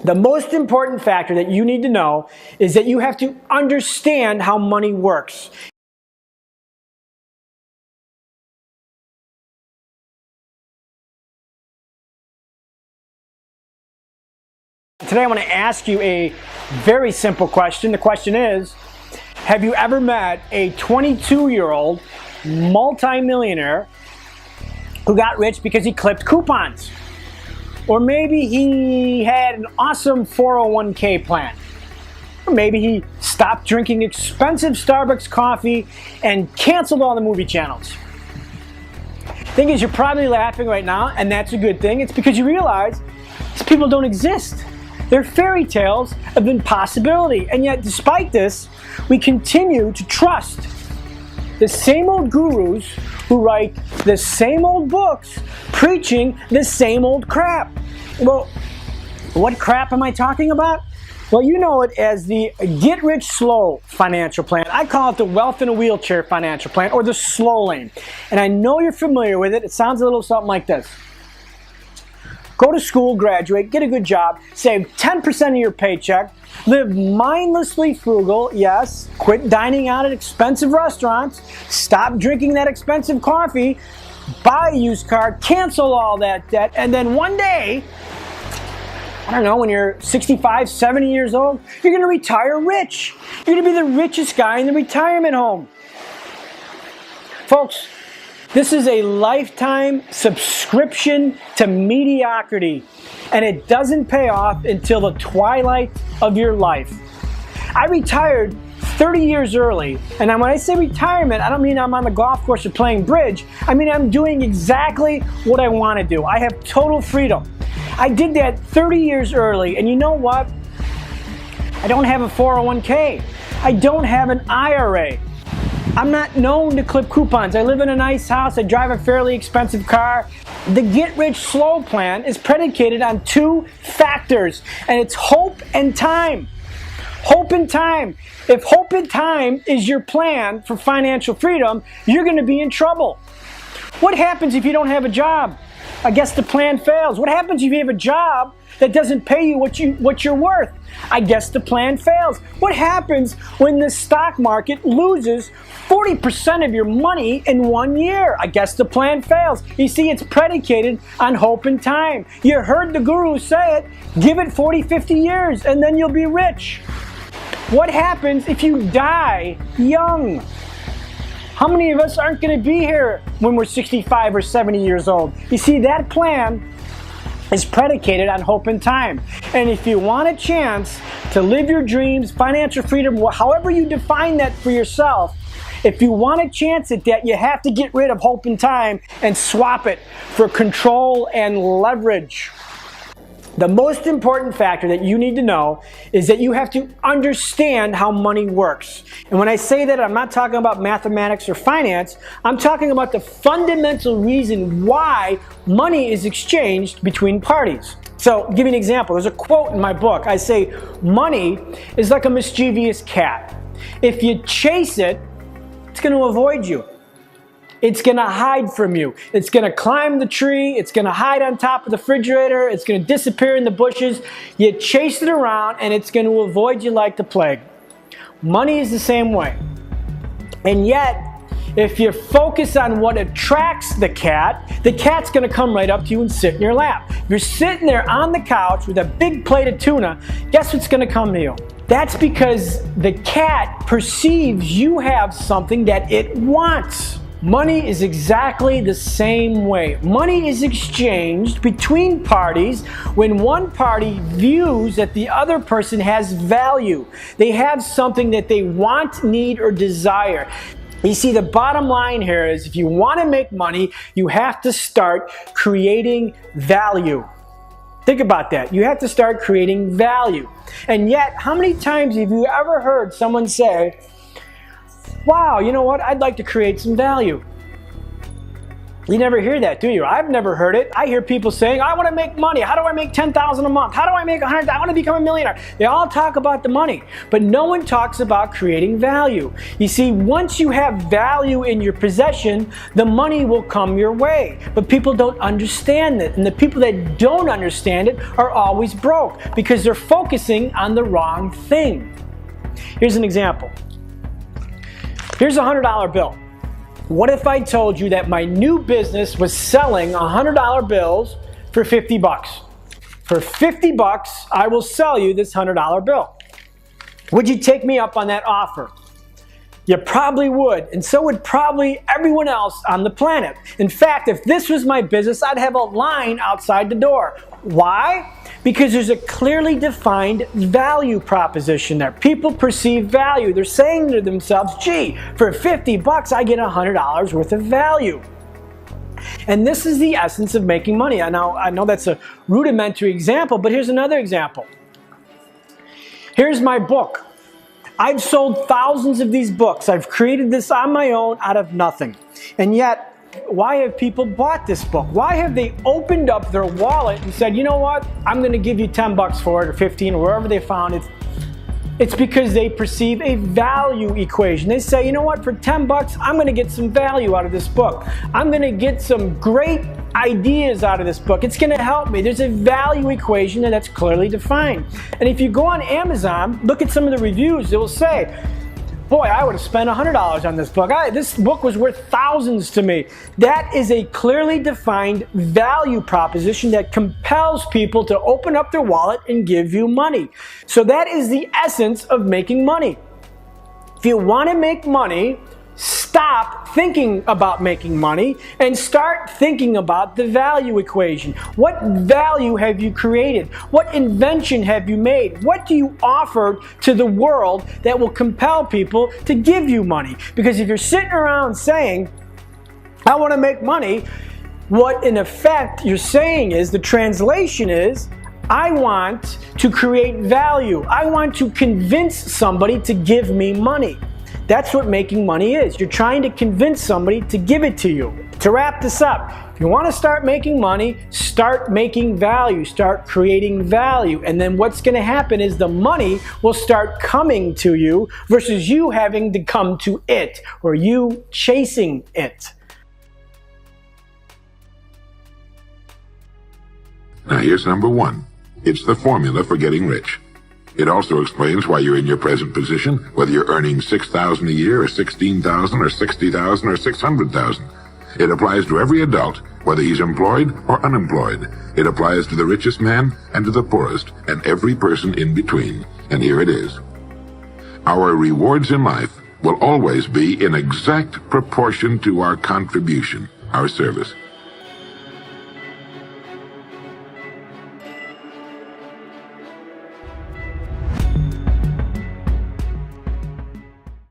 The most important factor that you need to know is that you have to understand how money works. Today I want to ask you a very simple question. The question is, have you ever met a 22-year-old multimillionaire who got rich because he clipped coupons? Or maybe he had an awesome 401k plan. Or maybe he stopped drinking expensive Starbucks coffee and canceled all the movie channels. Thing is, you're probably laughing right now, and that's a good thing. It's because you realize these people don't exist. They're fairy tales of impossibility. And yet, despite this, we continue to trust the same old gurus who write the same old books preaching the same old crap. Well, what crap am I talking about? Well, you know it as the get-rich-slow financial plan. I call it the wealth in a wheelchair financial plan, or the slow lane. And I know you're familiar with it. It sounds a little something like this. Go to school, graduate, get a good job, save 10% of your paycheck, live mindlessly frugal, yes, quit dining out at expensive restaurants, stop drinking that expensive coffee, buy a used car, cancel all that debt, and then one day, I don't know, when you're 65, 70 years old, you're going to retire rich. You're going to be the richest guy in the retirement home. Folks, this is a lifetime subscription to mediocrity, and it doesn't pay off until the twilight of your life. I retired 30 years early, and when I say retirement, I don't mean I'm on the golf course or playing bridge. I mean I'm doing exactly what I want to do. I have total freedom. I did that 30 years early, and you know what? I don't have a 401k. I don't have an IRA. I'm not known to clip coupons. I live in a nice house. I drive a fairly expensive car. The get-rich-slow plan is predicated on two factors, and it's hope and time. Hope and time. If hope and time is your plan for financial freedom, you're going to be in trouble. What happens if you don't have a job? I guess the plan fails. What happens if you have a job that doesn't pay you what you're worth? I guess the plan fails. What happens when the stock market loses 40% of your money in 1 year? I guess the plan fails. You see, it's predicated on hope and time. You heard the guru say it, give it 40, 50 years and then you'll be rich. What happens if you die young? How many of us aren't going to be here when we're 65 or 70 years old? You see, that plan is predicated on hope and time. And if you want a chance to live your dreams, financial freedom, however you define that for yourself, if you want a chance at that, you have to get rid of hope and time and swap it for control and leverage. The most important factor that you need to know is that you have to understand how money works. And when I say that, I'm not talking about mathematics or finance. I'm talking about the fundamental reason why money is exchanged between parties. So, I'll give you an example. There's a quote in my book. I say, money is like a mischievous cat. If you chase it, it's going to avoid you. It's going to hide from you. It's going to climb the tree. It's going to hide on top of the refrigerator. It's going to disappear in the bushes. You chase it around and it's going to avoid you like the plague. Money is the same way. And yet, if you focus on what attracts the cat's going to come right up to you and sit in your lap. If you're sitting there on the couch with a big plate of tuna, guess what's going to come to you? That's because the cat perceives you have something that it wants. Money is exactly the same way. Money is exchanged between parties when one party views that the other person has value. They have something that they want, need, or desire. You see, the bottom line here is if you want to make money, you have to start creating value. Think about that. You have to start creating value. And yet, how many times have you ever heard someone say, wow, you know what? I'd like to create some value. You never hear that, do you? I've never heard it. I hear people saying, I want to make money. How do I make $10,000 a month? How do I make $100,000? I want to become a millionaire. They all talk about the money, but no one talks about creating value. You see, once you have value in your possession, the money will come your way. But people don't understand it. And the people that don't understand it are always broke because they're focusing on the wrong thing. Here's an example. Here's a $100 bill. What if I told you that my new business was selling $100 bills for 50 bucks? For 50 bucks, I will sell you this $100 bill. Would you take me up on that offer? You probably would, and so would probably everyone else on the planet. In fact, if this was my business, I'd have a line outside the door. Why? Because there's a clearly defined value proposition there. People perceive value. They're saying to themselves, gee, for 50 bucks, I get $100 worth of value. And this is the essence of making money. I know that's a rudimentary example, but here's another example. Here's my book. I've sold thousands of these books. I've created this on my own out of nothing. And yet, why have people bought this book? Why have they opened up their wallet and said, you know what, I'm going to give you 10 bucks for it or 15 or wherever they found it. It's because they perceive a value equation. They say, you know what, for 10 bucks, I'm going to get some value out of this book. I'm going to get some great ideas out of this book. It's going to help me. There's a value equation and that's clearly defined. And if you go on Amazon, look at some of the reviews, it will say, boy, I would have spent $100 on this book. This book was worth thousands to me. That is a clearly defined value proposition that compels people to open up their wallet and give you money. So that is the essence of making money. If you want to make money, stop thinking about making money and start thinking about the value equation. What value have you created? What invention have you made? What do you offer to the world that will compel people to give you money? Because if you're sitting around saying, I want to make money, what in effect you're saying is, the translation is, I want to create value. I want to convince somebody to give me money. That's what making money is. You're trying to convince somebody to give it to you. To wrap this up, if you want to start making money, start making value, start creating value. And then what's going to happen is the money will start coming to you versus you having to come to it or you chasing it. Now here's number one. It's the formula for getting rich. It also explains why you're in your present position, whether you're earning $6,000 a year or $16,000 or $60,000 or $600,000. It applies to every adult, whether he's employed or unemployed. It applies to the richest man and to the poorest and every person in between. And here it is. Our rewards in life will always be in exact proportion to our contribution, our service.